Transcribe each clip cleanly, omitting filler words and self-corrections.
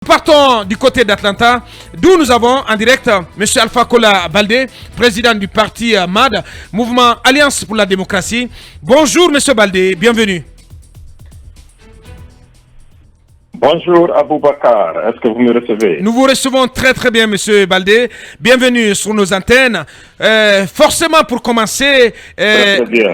Partons du côté d'Atlanta, d'où nous avons en direct M. Alpha Kola Baldé, président du parti MAD, Mouvement Alliance pour la démocratie. Bonjour M. Baldé, bienvenue. Bonjour Aboubakar, est-ce que vous me recevez? Nous vous recevons très très bien, Monsieur Baldé. Bienvenue sur nos antennes. Forcément, pour commencer,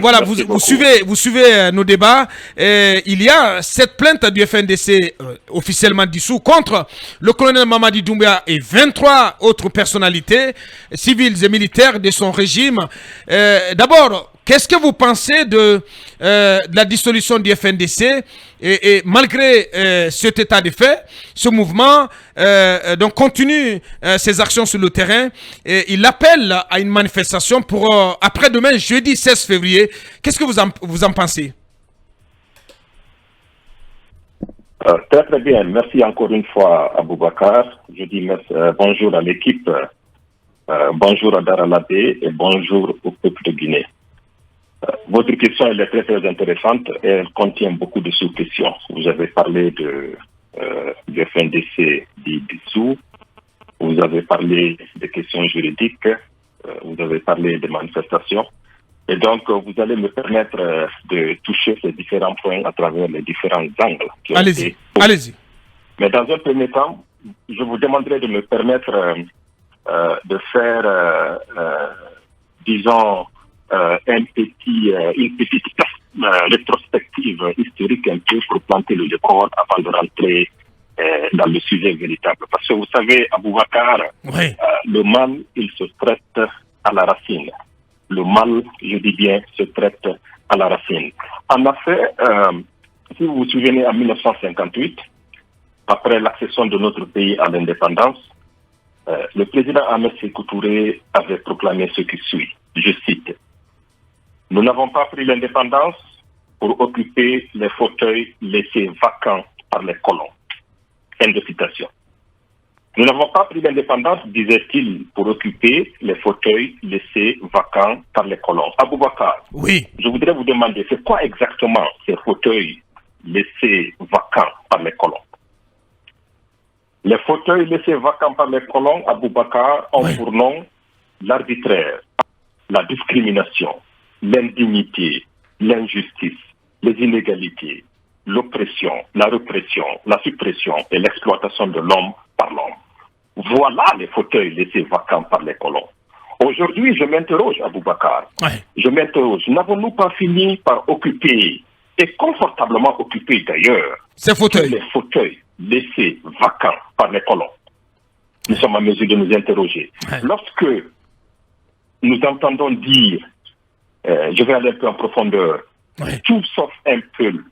voilà, vous suivez nos débats. Il y a cette plainte du FNDC officiellement dissous contre le colonel Mamadi Doumbouya et 23 autres personnalités civiles et militaires de son régime. D'abord, qu'est-ce que vous pensez de la dissolution du FNDC et malgré cet état de fait, ce mouvement donc continue ses actions sur le terrain et il appelle à une manifestation pour après-demain, jeudi 16 février. Qu'est-ce que vous en pensez? Très très bien, merci encore une fois Aboubakar. Je dis bonjour à l'équipe, bonjour à Daralabé et bonjour au peuple de Guinée. Votre question elle est très très intéressante et elle contient beaucoup de sous-questions. Vous avez parlé du FNDC dissous, vous avez parlé des questions juridiques, vous avez parlé des manifestations. Et donc, vous allez me permettre de toucher ces différents points à travers les différents angles. Allez-y. Mais dans un premier temps, je vous demanderai de me permettre de faire, disons, une petite rétrospective historique un peu pour planter le décor avant de rentrer dans le sujet véritable. Parce que vous savez, Aboubakar, le mal, il se traite à la racine. Le mal, je dis bien, se traite à la racine. En effet, si vous vous souvenez, en 1958, après l'accession de notre pays à l'indépendance, le président Ahmed Sékou Touré avait proclamé ce qui suit. Je cite: « Nous n'avons pas pris l'indépendance pour occuper les fauteuils laissés vacants par les colons. » Fin de citation. Nous n'avons pas pris l'indépendance, disait-il, pour occuper les fauteuils laissés vacants par les colons. Aboubakar, oui. Je voudrais vous demander, c'est quoi exactement ces fauteuils laissés vacants par les colons? Les fauteuils laissés vacants par les colons, Aboubakar, ont pour nom l'arbitraire, la discrimination, l'indignité, l'injustice, les inégalités, l'oppression, la répression, la suppression et l'exploitation de l'homme par l'homme. Voilà les fauteuils laissés vacants par les colons. Aujourd'hui, je m'interroge, Aboubakar. Je m'interroge, n'avons-nous pas fini par occuper, et confortablement occuper d'ailleurs, ces fauteuils, les fauteuils laissés vacants par les colons? Nous sommes en mesure de nous interroger. Lorsque nous entendons dire, je vais aller un peu en profondeur, tout sauf un peuple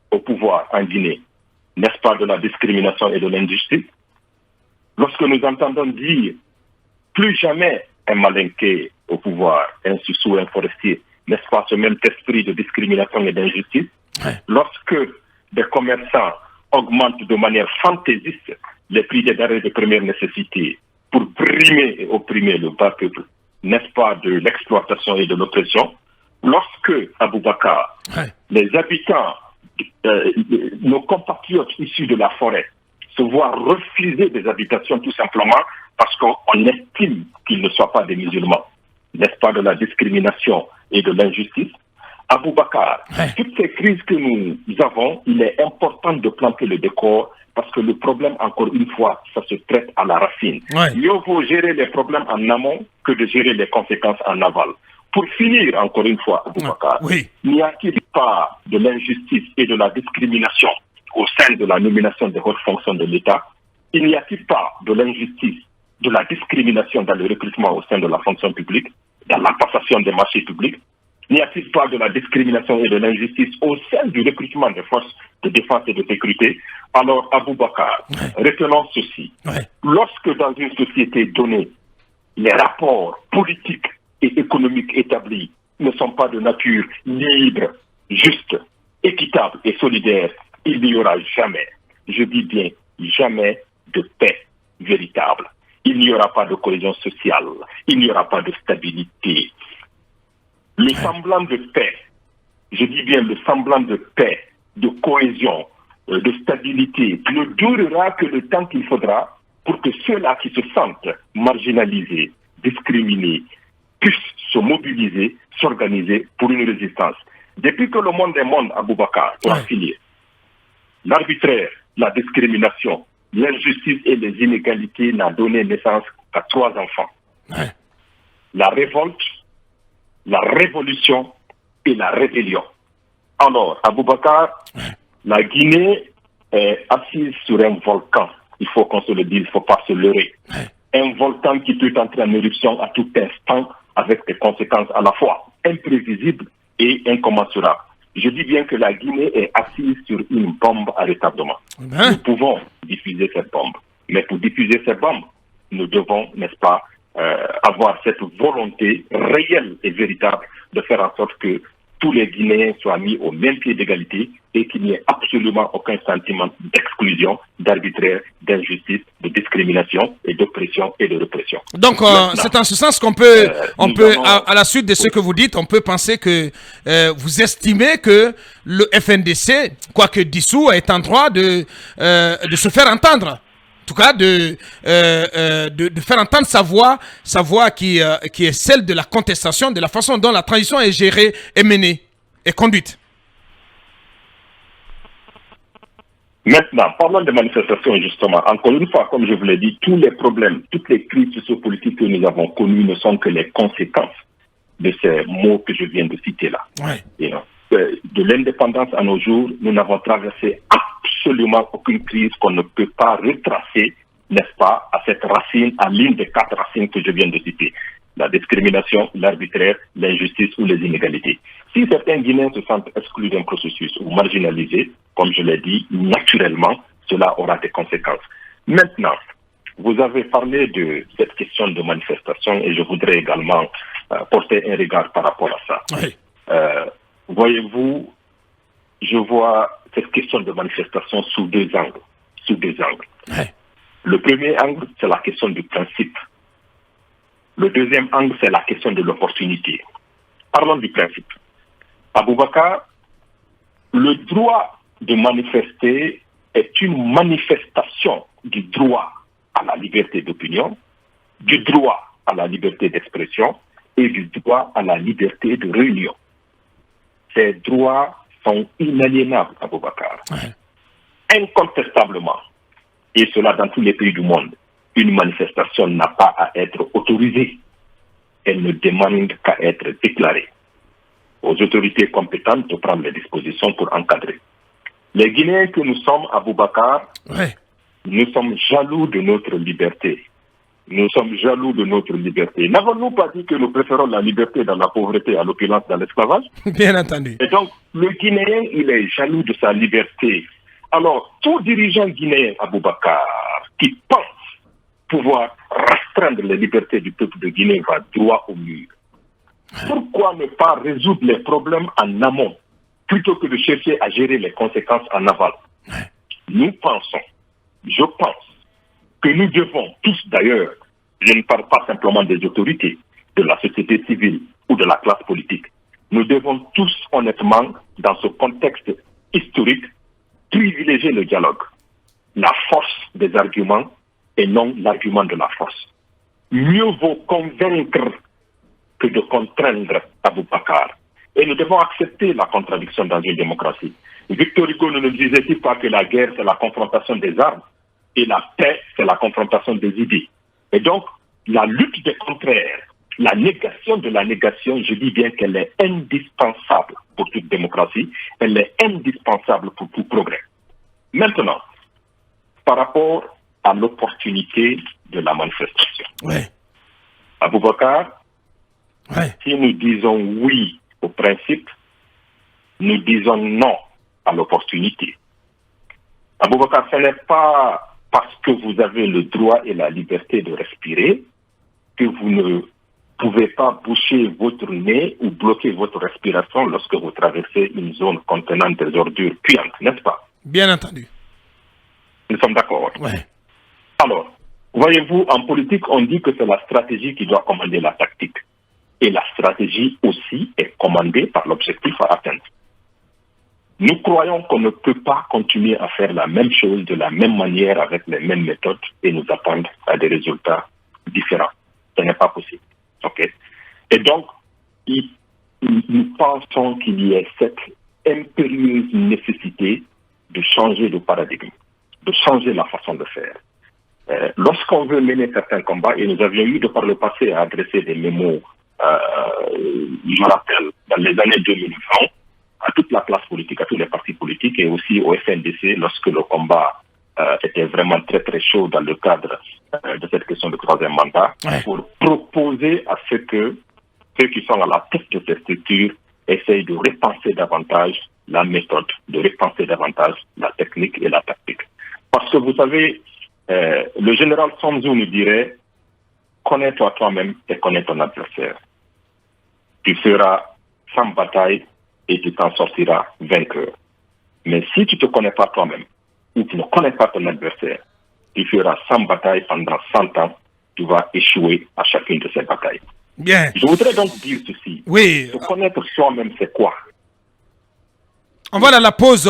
au pouvoir en Guinée, n'est-ce pas, de la discrimination et de l'injustice? Lorsque nous entendons dire plus jamais un malinqué au pouvoir, un Soussou, un forestier, n'est-ce pas, ce même esprit de discrimination et d'injustice? Lorsque des commerçants augmentent de manière fantaisiste les prix des denrées de première nécessité pour brimer et opprimer le bas peuple, n'est-ce pas, de l'exploitation et de l'oppression? Lorsque, Aboubakar, les habitants, nos compatriotes issus de la forêt, se voient refuser des habitations tout simplement parce qu'on estime qu'ils ne soient pas des musulmans, n'est-ce pas, de la discrimination et de l'injustice? Aboubakar, toutes ces crises que nous avons, il est important de planter le décor parce que le problème, encore une fois, ça se traite à la racine. Mieux vaut gérer les problèmes en amont que de gérer les conséquences en aval. Pour finir, encore une fois, Aboubakar, n'y a-t-il pas de l'injustice et de la discrimination au sein de la nomination des hautes fonctions de l'État? Il n'y a-t-il pas de l'injustice, de la discrimination dans le recrutement au sein de la fonction publique, dans la passation des marchés publics? N'y a-t-il pas de la discrimination et de l'injustice au sein du recrutement des forces de défense et de sécurité? Alors, Aboubakar, retenons ceci. Lorsque dans une société donnée, les rapports politiques et économiques établis ne sont pas de nature libre, juste, équitable et solidaire, il n'y aura jamais, je dis bien jamais, de paix véritable. Il n'y aura pas de cohésion sociale, il n'y aura pas de stabilité. Le semblant de paix, je dis bien le semblant de paix, de cohésion, de stabilité ne durera que le temps qu'il faudra pour que ceux-là qui se sentent marginalisés, discriminés, puissent se mobiliser, s'organiser pour une résistance. Depuis que le monde est monde, Aboubacar, pour finir, l'arbitraire, la discrimination, l'injustice et les inégalités n'a donné naissance qu'à 3 enfants. La révolte, la révolution et la rébellion. Alors, Aboubacar, la Guinée est assise sur un volcan. Il faut qu'on se le dise, il ne faut pas se leurrer. Un volcan qui peut entrer en éruption à tout instant avec des conséquences à la fois imprévisibles et incommensurables. Je dis bien que la Guinée est assise sur une bombe à retardement. Nous pouvons diffuser cette bombe. Mais pour diffuser cette bombe, nous devons, n'est-ce pas, avoir cette volonté réelle et véritable de faire en sorte que tous les Guinéens soient mis au même pied d'égalité et qu'il n'y ait absolument aucun sentiment d'exclusion, d'arbitraire, d'injustice, de discrimination et d'oppression et de répression. Donc, c'est en ce sens qu'on peut, à la suite de ce que vous dites, on peut penser que vous estimez que le FNDC, quoique dissous, est en droit de se faire entendre. En tout cas, de faire entendre sa voix qui est celle de la contestation, de la façon dont la transition est gérée, est menée, est conduite. Maintenant, parlons des manifestations, justement. Encore une fois, comme je vous l'ai dit, tous les problèmes, toutes les crises sociopolitiques que nous avons connues ne sont que les conséquences de ces mots que je viens de citer là. De l'indépendance à nos jours, nous n'avons traversé absolument aucune crise qu'on ne peut pas retracer, n'est-ce pas, à cette racine, à l'une des 4 racines que je viens de citer. La discrimination, l'arbitraire, l'injustice ou les inégalités. Si certains Guinéens se sentent exclus d'un processus ou marginalisés, comme je l'ai dit, naturellement, cela aura des conséquences. Maintenant, vous avez parlé de cette question de manifestation et je voudrais également porter un regard par rapport à ça. Voyez-vous, je vois cette question de manifestation sous 2 angles. Le premier angle, c'est la question du principe. Le deuxième angle, c'est la question de l'opportunité. Parlons du principe. Aboubacar, le droit de manifester est une manifestation du droit à la liberté d'opinion, du droit à la liberté d'expression et du droit à la liberté de réunion. Ces droits sont inaliénables, Aboubacar. Incontestablement, et cela dans tous les pays du monde, une manifestation n'a pas à être autorisée. Elle ne demande qu'à être déclarée aux autorités compétentes de prendre les dispositions pour encadrer. Les Guinéens que nous sommes, Aboubacar, nous sommes jaloux de notre liberté. Nous sommes jaloux de notre liberté. N'avons-nous pas dit que nous préférons la liberté dans la pauvreté à l'opulence dans l'esclavage? Bien entendu. Et donc, le Guinéen, il est jaloux de sa liberté. Alors, tout dirigeant guinéen, Aboubacar, qui pense pouvoir restreindre les libertés du peuple de Guinée va droit au mur. Pourquoi ne pas résoudre les problèmes en amont plutôt que de chercher à gérer les conséquences en aval? Nous pensons, je pense, que nous devons tous d'ailleurs, je ne parle pas simplement des autorités, de la société civile ou de la classe politique, nous devons tous honnêtement, dans ce contexte historique, privilégier le dialogue, la force des arguments et non l'argument de la force. Mieux vaut convaincre que de contraindre Aboubacar. Et nous devons accepter la contradiction dans une démocratie. Victor Hugo ne nous disait-il pas que la guerre, c'est la confrontation des armes et la paix, c'est la confrontation des idées. Et donc, la lutte des contraires, la négation de la négation, je dis bien qu'elle est indispensable pour toute démocratie, elle est indispensable pour tout progrès. Maintenant, par rapport à l'opportunité de la manifestation. Aboubacar, si nous disons oui au principe, nous disons non à l'opportunité. Aboubacar, ce n'est pas parce que vous avez le droit et la liberté de respirer que vous ne pouvez pas boucher votre nez ou bloquer votre respiration lorsque vous traversez une zone contenant des ordures puantes, n'est-ce pas? Bien entendu. Nous sommes d'accord. Alors, voyez-vous, en politique, on dit que c'est la stratégie qui doit commander la tactique. Et la stratégie aussi est commandée par l'objectif à atteindre. Nous croyons qu'on ne peut pas continuer à faire la même chose de la même manière avec les mêmes méthodes et nous attendre à des résultats différents. Ce n'est pas possible. Okay? Et donc, nous pensons qu'il y a cette impérieuse nécessité de changer de paradigme, de changer la façon de faire. Lorsqu'on veut mener certains combats, et nous avions eu de par le passé à adresser des mémos, je me rappelle, dans les années 2020, à toute la classe politique, à tous les partis politiques et aussi au FNDC lorsque le combat était vraiment très très chaud dans le cadre de cette question de troisième mandat, pour proposer à ce que ceux qui sont à la tête de cette structure essayent de repenser davantage la méthode, de repenser davantage la technique et la tactique. Parce que vous savez, le général Sun Tzu nous dirait « Connais-toi toi-même et connais ton adversaire. Tu seras sans bataille et tu t'en sortiras vainqueur. Mais si tu ne te connais pas toi-même ou tu ne connais pas ton adversaire, tu feras sans bataille pendant 100 ans, tu vas échouer à chacune de ces batailles. » Bien. Je voudrais donc dire ceci. Oui. Se connaître soi-même, c'est quoi? On va à la pause,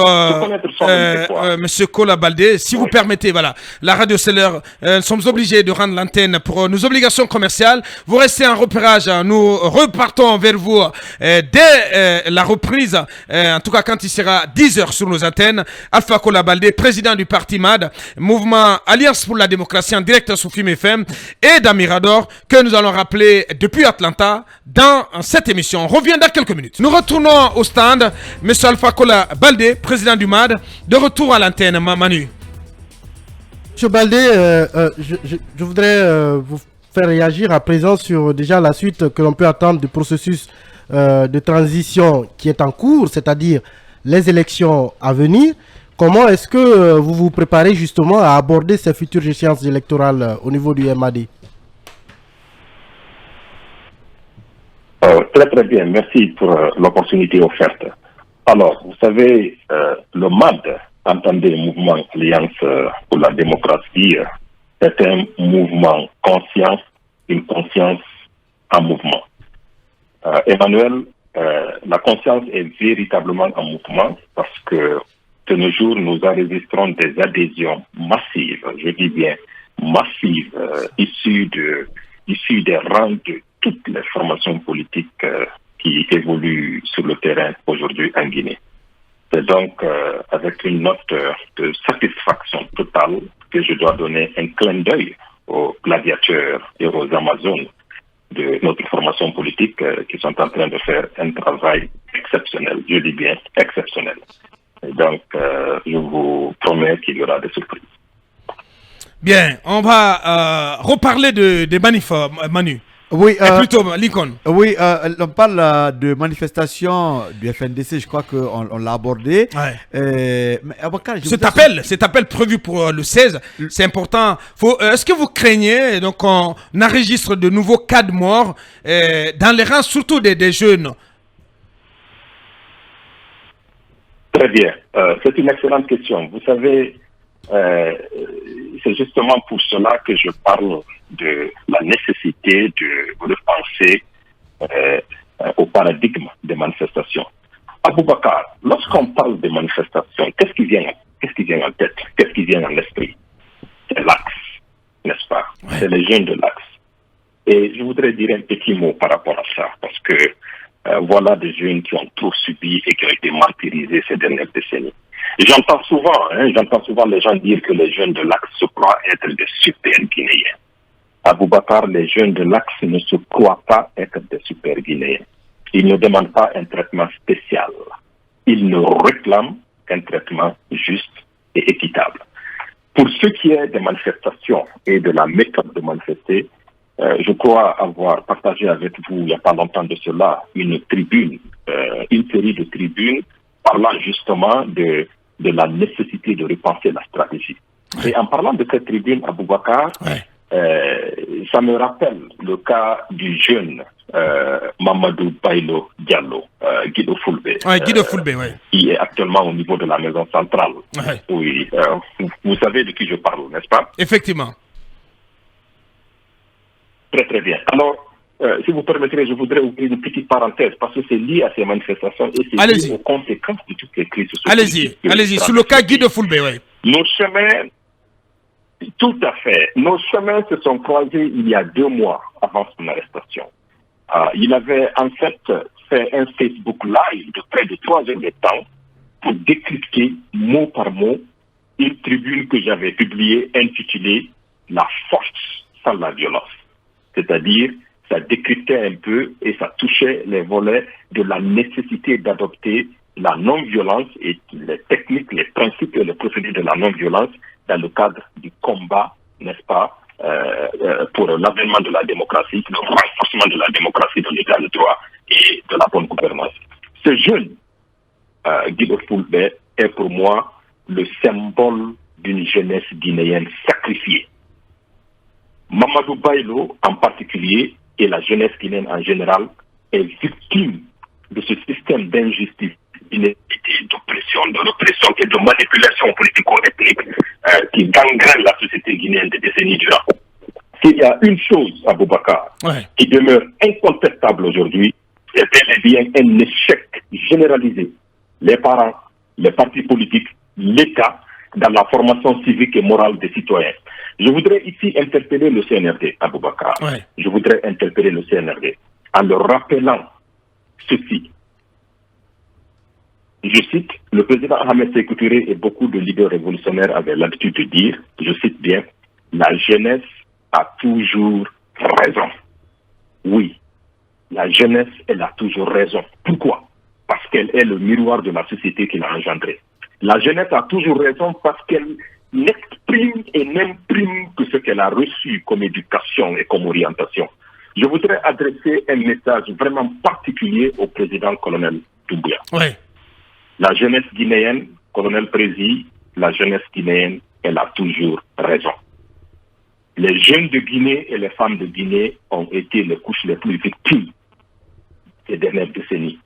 Monsieur Kola Baldé. Si vous permettez, voilà, la radio c'est l'heure. Nous sommes obligés de rendre l'antenne pour nos obligations commerciales. Vous restez en repérage. Nous repartons vers vous dès la reprise. En tout cas, quand il sera 10h sur nos antennes. Alpha Kola Baldé, président du parti MAD, mouvement Alliance pour la démocratie en direct sur FIM FM, et d'Amirador, que nous allons rappeler depuis Atlanta dans cette émission. On revient dans quelques minutes. Nous retournons au stand. Monsieur Alpha Kola Baldé, président du MAD, de retour à l'antenne. Manu. Monsieur Baldé, je voudrais vous faire réagir à présent sur déjà la suite que l'on peut attendre du processus de transition qui est en cours, c'est-à-dire les élections à venir. Comment est-ce que vous vous préparez justement à aborder ces futures échéances électorales au niveau du MAD? Très très bien, merci pour l'opportunité offerte. Alors, vous savez, le MAD, entendez, Mouvement Alliance pour la démocratie, c'est un mouvement conscient, une conscience en mouvement. Emmanuel, la conscience est véritablement en mouvement parce que de nos jours, nous enregistrons des adhésions massives, je dis bien massives, issues des rangs de toutes les formations politiques qui évoluent sur le terrain aujourd'hui en Guinée. C'est donc avec une note de satisfaction totale que je dois donner un clin d'œil aux gladiateurs et aux Amazones de notre formation politique qui sont en train de faire un travail exceptionnel, je dis bien exceptionnel. Et donc, je vous promets qu'il y aura des surprises. Bien, on va reparler des manifs, Manu. Oui, plutôt Lincoln. Oui, on parle de manifestation du FNDC, je crois qu'on l'a abordé. Ouais. Mais Abakar, cet appel prévu pour le 16, c'est important. Est-ce que vous craignez donc qu'on enregistre de nouveaux cas de mort dans les rangs, surtout des jeunes? Très bien. C'est une excellente question. Vous savez, c'est justement pour cela que je parle de la nécessité de repenser au paradigme des manifestations. Aboubakar, lorsqu'on parle de manifestations, qu'est-ce qui vient en tête? Qu'est-ce qui vient en l'esprit? C'est l'axe, n'est-ce pas? Ouais. C'est les jeunes de l'axe. Et je voudrais dire un petit mot par rapport à ça, parce que voilà des jeunes qui ont tout subi et qui ont été martyrisés ces dernières décennies. Et j'entends souvent les gens dire que les jeunes de l'Axe se croient être des super Guinéens. Aboubakar, les jeunes de l'Axe ne se croient pas être des super Guinéens. Ils ne demandent pas un traitement spécial. Ils ne réclament qu'un traitement juste et équitable. Pour ce qui est des manifestations et de la méthode de manifester, je crois avoir partagé avec vous il n'y a pas longtemps de cela une série de tribunes parlant justement de la nécessité de repenser la stratégie. Ouais. Et en parlant de cette tribune, Aboubakar, ça me rappelle le cas du jeune Mamadou Bailo Diallo, Guido Fulbe, qui est actuellement au niveau de la maison centrale. Ouais. Oui, vous savez de qui je parle, n'est-ce pas? Effectivement. Très très bien. Alors, si vous permettrez, je voudrais ouvrir une petite parenthèse parce que c'est lié à ces manifestations et c'est lié aux conséquences de toutes les crises sociales. Allez-y, sur le cas Guy de Fulbe, oui. Nos chemins, tout à fait, nos chemins se sont croisés il y a 2 mois avant son arrestation. Il avait en fait un Facebook Live de près de 3 heures de temps pour décrypter mot par mot une tribune que j'avais publiée intitulée « La force sans la violence ». C'est-à-dire, ça décryptait un peu et ça touchait les volets de la nécessité d'adopter la non-violence et les techniques, les principes et les procédés de la non-violence dans le cadre du combat, n'est-ce pas, pour l'avènement de la démocratie, le renforcement de la démocratie, de l'état de droit et de la bonne gouvernance. Ce jeune, Guy de Fulbe, est pour moi le symbole d'une jeunesse guinéenne sacrifiée. Mamadou Baylo, en particulier, et la jeunesse guinéenne en général, est victime de ce système d'injustice, d'inégalité, d'oppression, de répression et de manipulation politico-ethnique qui gangrène la société guinéenne des décennies durant. S'il y a une chose, Aboubakar, qui demeure incontestable aujourd'hui, c'est bel et bien un échec généralisé. Les parents, les partis politiques, l'État, dans la formation civique et morale des citoyens. Je voudrais ici interpeller le CNRD, Aboubakar. Je voudrais interpeller le CNRD en leur rappelant ceci. Je cite, le président Ahmed Sékou Touré et beaucoup de leaders révolutionnaires avaient l'habitude de dire, je cite bien, la jeunesse a toujours raison. Oui, la jeunesse, elle a toujours raison. Pourquoi? Parce qu'elle est le miroir de la société qui l'a engendrée. La jeunesse a toujours raison parce qu'elle n'exprime et n'imprime que ce qu'elle a reçu comme éducation et comme orientation. Je voudrais adresser un message vraiment particulier au président colonel Doumbouya. La jeunesse guinéenne, colonel Prési, la jeunesse guinéenne, elle a toujours raison. Les jeunes de Guinée et les femmes de Guinée ont été les couches les plus victimes ces dernières décennies.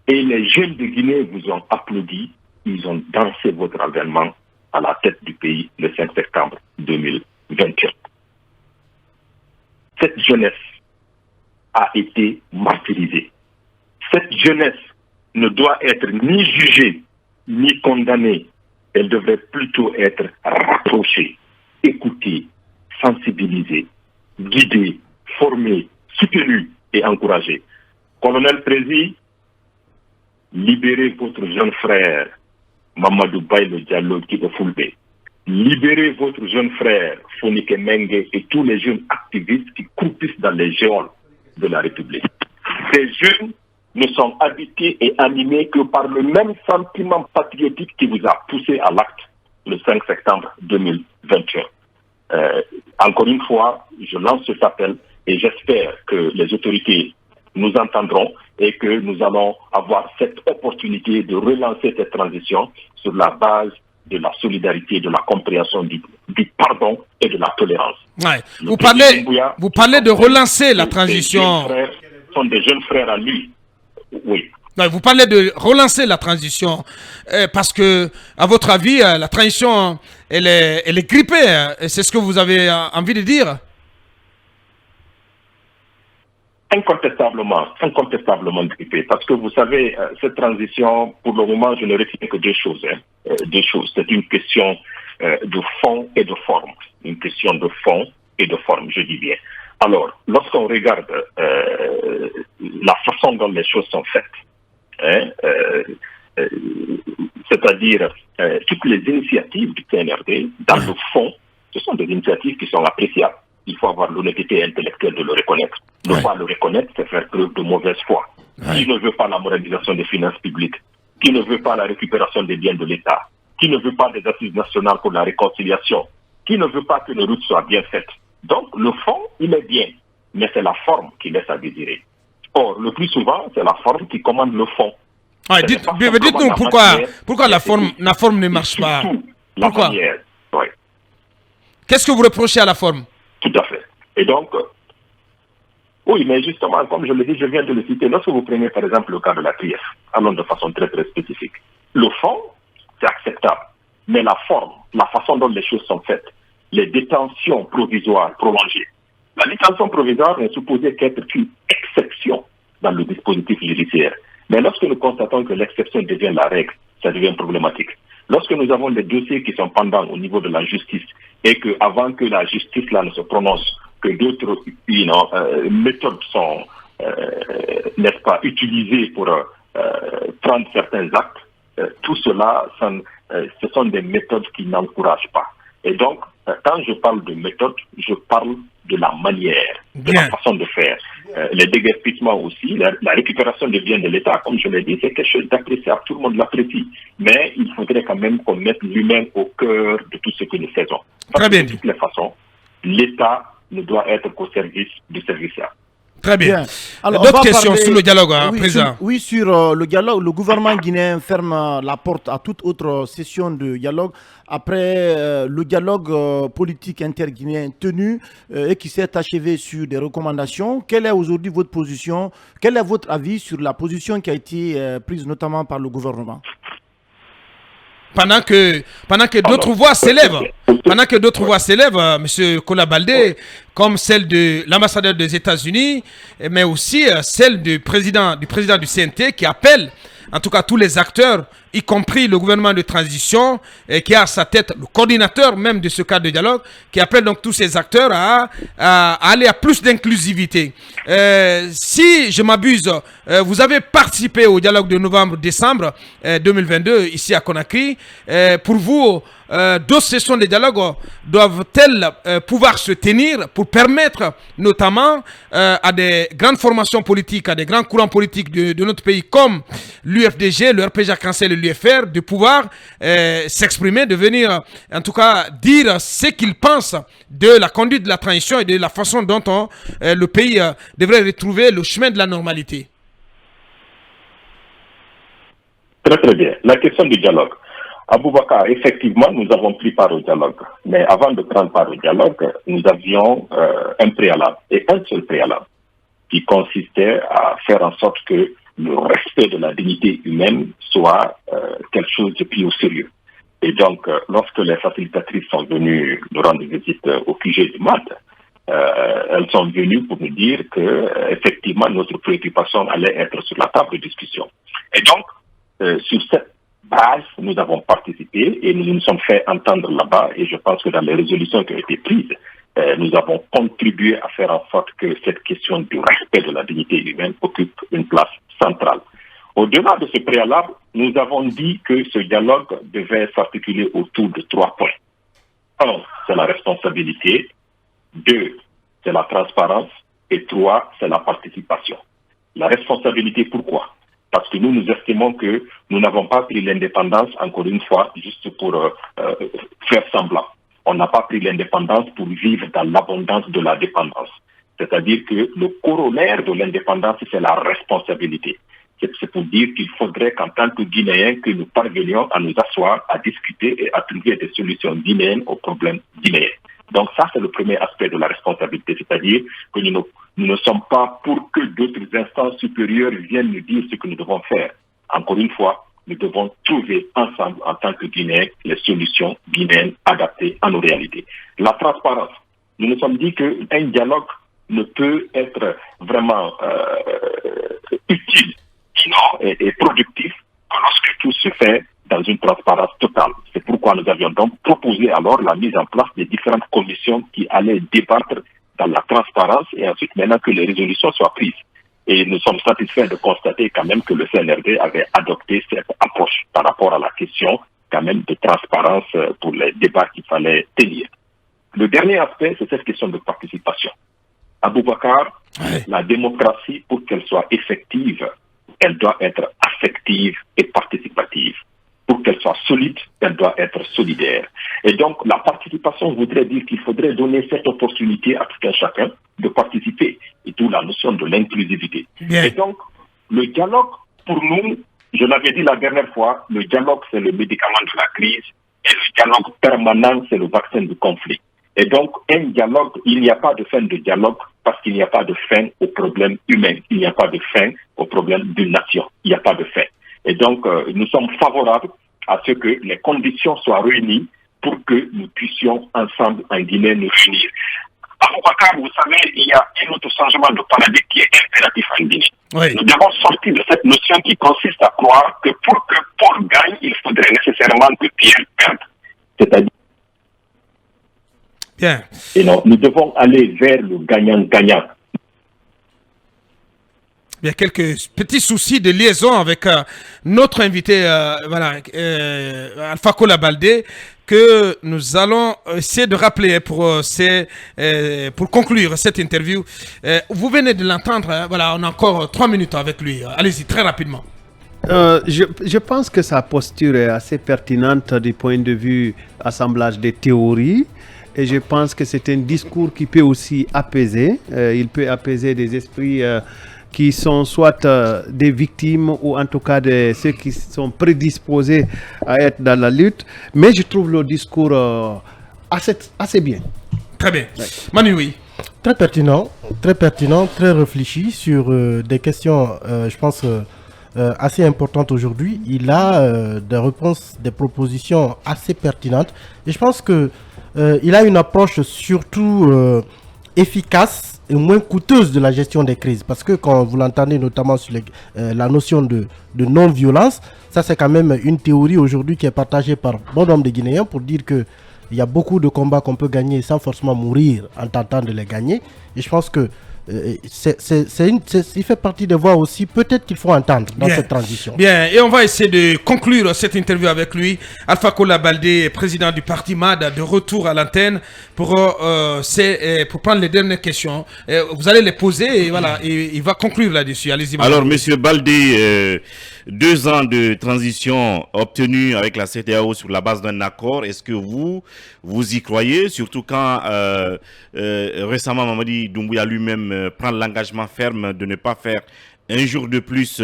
Et les jeunes de Guinée vous ont applaudi, ils ont dansé votre avènement à la tête du pays le 5 septembre 2021. Cette jeunesse a été martyrisée. Cette jeunesse ne doit être ni jugée, ni condamnée. Elle devrait plutôt être rapprochée, écoutée, sensibilisée, guidée, formée, soutenue et encouragée. Colonel Prési, libérez votre jeune frère, Mamadou Baylo Diallo Guy de Fulbe. Libérez votre jeune frère, Fonike Mengue, et tous les jeunes activistes qui croupissent dans les geôles de la République. Ces jeunes ne sont habités et animés que par le même sentiment patriotique qui vous a poussé à l'acte le 5 septembre 2021. Encore une fois, je lance cet appel et j'espère que les autorités nous entendront et que nous allons avoir cette opportunité de relancer cette transition sur la base de la solidarité, de la compréhension, du pardon et de la tolérance. Vous parlez de relancer la transition. Sont des jeunes frères à lui. Oui. Vous parlez de relancer la transition parce que, à votre avis, la transition, elle est grippée. C'est ce que vous avez envie de dire? Incontestablement grippée. Parce que vous savez, cette transition, pour le moment, je ne retiens que deux choses. Deux choses. C'est une question de fond et de forme. Une question de fond et de forme, je dis bien. Alors, lorsqu'on regarde la façon dont les choses sont faites, c'est-à-dire toutes les initiatives du PNRD, dans le fond, ce sont des initiatives qui sont appréciables. Il faut avoir l'honnêteté intellectuelle de le reconnaître. Ne pas le reconnaître, c'est faire preuve de mauvaise foi. Qui ne veut pas la moralisation des finances publiques, qui ne veut pas la récupération des biens de l'État, qui ne veut pas des assises nationales pour la réconciliation, qui ne veut pas que les routes soient bien faites. Donc, le fond, il est bien, mais c'est la forme qui laisse à désirer. Or, le plus souvent, c'est la forme qui commande le fond. Dites-nous pourquoi la forme ne marche pas. Pourquoi? Qu'est-ce que vous reprochez à la forme? Tout à fait. Et donc, oui, mais justement, comme je le dis, je viens de le citer, lorsque vous prenez par exemple le cas de la TF, allons de façon très très spécifique, le fond, c'est acceptable, mais la forme, la façon dont les choses sont faites, les détentions provisoires prolongées, La détention provisoire n'est supposée qu'être qu'une exception dans le dispositif judiciaire. Mais lorsque nous constatons que l'exception devient la règle, ça devient problématique. Lorsque nous avons des dossiers qui sont pendants au niveau de la justice et qu'avant que la justice là ne se prononce, que d'autres méthodes sont, n'est-ce pas, utilisées pour prendre certains actes, tout cela, ce sont des méthodes qui n'encouragent pas. Et donc, quand je parle de méthode, je parle de la manière, de la façon de faire. Les déguerpissements aussi, la récupération des biens de l'État, comme je l'ai dit, c'est quelque chose d'appréciable, tout le monde l'apprécie. Mais il faudrait quand même qu'on mette l'humain au cœur de tout ce que nous faisons. Parce que de toutes les façons, l'État ne doit être qu'au service du service-là. Très bien. D'autres questions sur le dialogue, Président? Oui, sur le dialogue. Le gouvernement guinéen ferme la porte à toute autre session de dialogue après le dialogue politique interguinéen tenu et qui s'est achevé sur des recommandations. Quelle est aujourd'hui votre position? Quel est votre avis sur la position qui a été prise notamment par le gouvernement? Pendant que d'autres voix s'élèvent, M. Kola Baldé, comme celle de l'ambassadeur des États-Unis, mais aussi celle du président du CNT qui appelle, en tout cas tous les acteurs, y compris le gouvernement de transition, qui a à sa tête le coordinateur même de ce cadre de dialogue, qui appelle donc tous ces acteurs à aller à plus d'inclusivité. Si je m'abuse, vous avez participé au dialogue de novembre-décembre 2022 ici à Conakry. Pour vous, d'autres sessions de dialogue doivent-elles pouvoir se tenir pour permettre notamment à des grandes formations politiques, à des grands courants politiques de notre pays comme l'UFDG, le RPG Cancel et l'UFR de pouvoir s'exprimer, de venir en tout cas dire ce qu'ils pensent de la conduite de la transition et de la façon dont le pays devrait retrouver le chemin de la normalité? Très très bien. La question du dialogue. Aboubakar, effectivement, nous avons pris part au dialogue. Mais avant de prendre part au dialogue, nous avions un préalable, et un seul préalable, qui consistait à faire en sorte que le respect de la dignité humaine soit quelque chose de plus au sérieux. Et donc, lorsque les facilitatrices sont venues nous rendre visite au QG du MAD, elles sont venues pour nous dire que, effectivement, notre préoccupation allait être sur la table de discussion. Et donc, sur cette base, nous avons participé et nous nous sommes fait entendre là-bas. Et je pense que dans les résolutions qui ont été prises, nous avons contribué à faire en sorte que cette question du respect de la dignité humaine occupe une place centrale. Au-delà de ce préalable, nous avons dit que ce dialogue devait s'articuler autour de 3 points. 1, c'est la responsabilité. 2, c'est la transparence. Et 3, c'est la participation. La responsabilité, pourquoi? Parce que nous estimons que nous n'avons pas pris l'indépendance, encore une fois, juste pour faire semblant. On n'a pas pris l'indépendance pour vivre dans l'abondance de la dépendance. C'est-à-dire que le corollaire de l'indépendance, c'est la responsabilité. C'est pour dire qu'il faudrait qu'en tant que Guinéens, que nous parvenions à nous asseoir, à discuter et à trouver des solutions guinéennes aux problèmes guinéens. Donc ça, c'est le premier aspect de la responsabilité, c'est-à-dire que nous ne sommes pas pour que d'autres instances supérieures viennent nous dire ce que nous devons faire. Encore une fois, nous devons trouver ensemble, en tant que Guinéens, les solutions guinéennes adaptées à nos réalités. La transparence. Nous nous sommes dit qu'un dialogue ne peut être vraiment utile et productif lorsque tout se fait dans une transparence totale. C'est pourquoi nous avions donc proposé alors la mise en place des différentes commissions qui allaient débattre dans la transparence et ensuite maintenant que les résolutions soient prises. Et nous sommes satisfaits de constater quand même que le CNRD avait adopté cette approche par rapport à la question quand même de transparence pour les débats qu'il fallait tenir. Le dernier aspect, c'est cette question de participation. Aboubakar, la démocratie, pour qu'elle soit effective, elle doit être affective et participative. Pour qu'elle soit solide, elle doit être solidaire. Et donc, la participation voudrait dire qu'il faudrait donner cette opportunité à tout un chacun de participer, et d'où la notion de l'inclusivité. Et donc, le dialogue, pour nous, je l'avais dit la dernière fois, le dialogue, c'est le médicament de la crise, et le dialogue permanent, c'est le vaccin du conflit. Et donc, un dialogue, il n'y a pas de fin de dialogue parce qu'il n'y a pas de fin au problème humain. Il n'y a pas de fin au problème d'une nation. Il n'y a pas de fin. Et donc, nous sommes favorables à ce que les conditions soient réunies pour que nous puissions ensemble en Guinée nous réunir. Aboubacar, vous savez, il y a un autre changement de paradigme qui est impératif en Guinée. Oui. Nous devons sortir de cette notion qui consiste à croire que pour que Paul gagne, il faudrait nécessairement que Pierre perde. C'est-à-dire. Bien. Et non, nous devons aller vers le gagnant-gagnant. Il y a quelques petits soucis de liaison avec notre invité, Alpha Kola Baldé, que nous allons essayer de rappeler pour conclure cette interview. Vous venez de l'entendre, hein, voilà, on a encore 3 minutes avec lui. Allez-y, très rapidement. Je pense que sa posture est assez pertinente du point de vue assemblage des théories. Et je pense que c'est un discours qui peut aussi apaiser. Il peut apaiser des esprits qui sont soit des victimes ou en tout cas ceux qui sont prédisposés à être dans la lutte. Mais je trouve le discours assez bien. Très bien. Ouais. Manu, oui. Très pertinent, très réfléchi sur des questions, je pense, assez importantes aujourd'hui. Il a des réponses, des propositions assez pertinentes. Et je pense que il a une approche surtout efficace et moins coûteuse de la gestion des crises. Parce que quand vous l'entendez notamment sur la notion de non-violence, ça c'est quand même une théorie aujourd'hui qui est partagée par bon nombre de Guinéens pour dire que il y a beaucoup de combats qu'on peut gagner sans forcément mourir en tentant de les gagner. Et je pense que il fait partie des voix aussi, peut-être qu'il faut entendre dans cette transition. Bien, et on va essayer de conclure cette interview avec lui. Alpha Kola Baldé, président du parti MAD, de retour à l'antenne pour prendre les dernières questions. Vous allez les poser et voilà, et il va conclure là-dessus. Allez-y. Alors, monsieur Baldé, 2 ans de transition obtenus avec la CEDEAO sur la base d'un accord, est-ce que vous y croyez, surtout quand récemment Mamadi Doumbouya lui-même prend l'engagement ferme de ne pas faire un jour de plus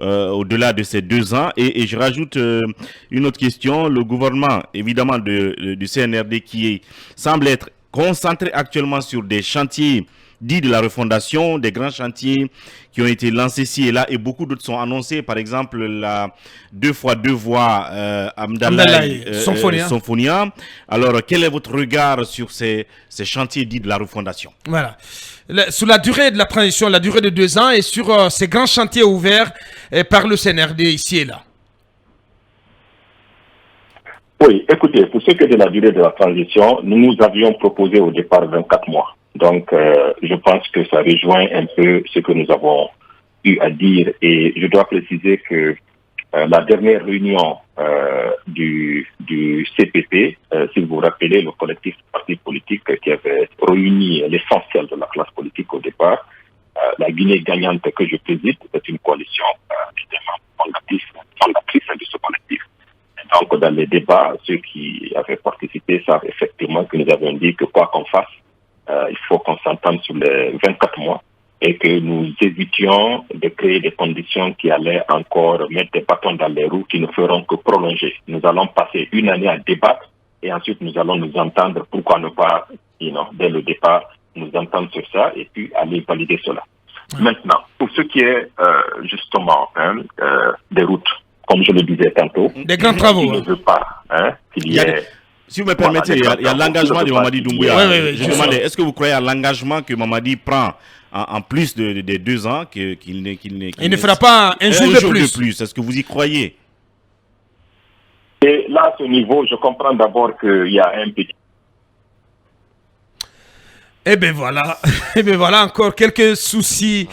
au-delà de ces 2 ans. Et je rajoute une autre question. Le gouvernement, évidemment, du CNRD qui semble être concentré actuellement sur des chantiers dits de la refondation, des grands chantiers qui ont été lancés ci et là, et beaucoup d'autres sont annoncés. Par exemple, la 2x2 voies Amdalaï Symphonia. Alors, quel est votre regard sur ces chantiers dits de la refondation? Voilà. Sur la durée de la transition, la durée de 2 ans, et sur ces grands chantiers ouverts par le CNRD ici et là. Oui, écoutez, pour ce qui est de la durée de la transition, nous avions proposé au départ 24 mois. Donc, je pense que ça rejoint un peu ce que nous avons eu à dire. Et je dois préciser que la dernière réunion du CPP, si vous vous rappelez, le collectif de partis politiques qui avait réuni l'essentiel de la classe politique au départ, la Guinée gagnante que je préside est une coalition fondatrice de ce collectif. Et donc, dans les débats, ceux qui avaient participé savent effectivement que nous avons dit que quoi qu'on fasse, il faut qu'on s'entende sur les 24 mois et que nous évitions de créer des conditions qui allaient encore mettre des bâtons dans les roues qui ne feront que prolonger. Nous allons passer 1 année à débattre et ensuite nous allons nous entendre. Pourquoi ne pas, dès le départ, nous entendre sur ça et puis aller valider cela. Maintenant, pour ce qui est justement des routes, comme je le disais tantôt, des grands travaux. Je ne veux pas qu'il y ait... Si vous me permettez, il y a l'engagement de Mamadi Doumbouya. Oui, je demandais, est-ce que vous croyez à l'engagement que Mamadi prend en plus des 2 ans, qu'il ne fera pas un jour de plus. Est-ce que vous y croyez? Et là, à ce niveau, je comprends d'abord qu'il y a un petit... Eh bien voilà encore quelques soucis.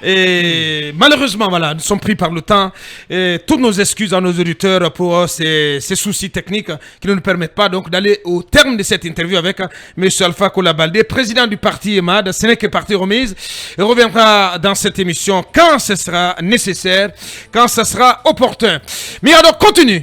Et malheureusement, voilà, nous sommes pris par le temps. Et toutes nos excuses à nos auditeurs pour ces soucis techniques qui ne nous permettent pas donc d'aller au terme de cette interview avec M. Alpha Kola Baldé, président du parti EMAD. Ce n'est que partie remise. Il reviendra dans cette émission quand ce sera nécessaire, quand ce sera opportun. Mirador continue.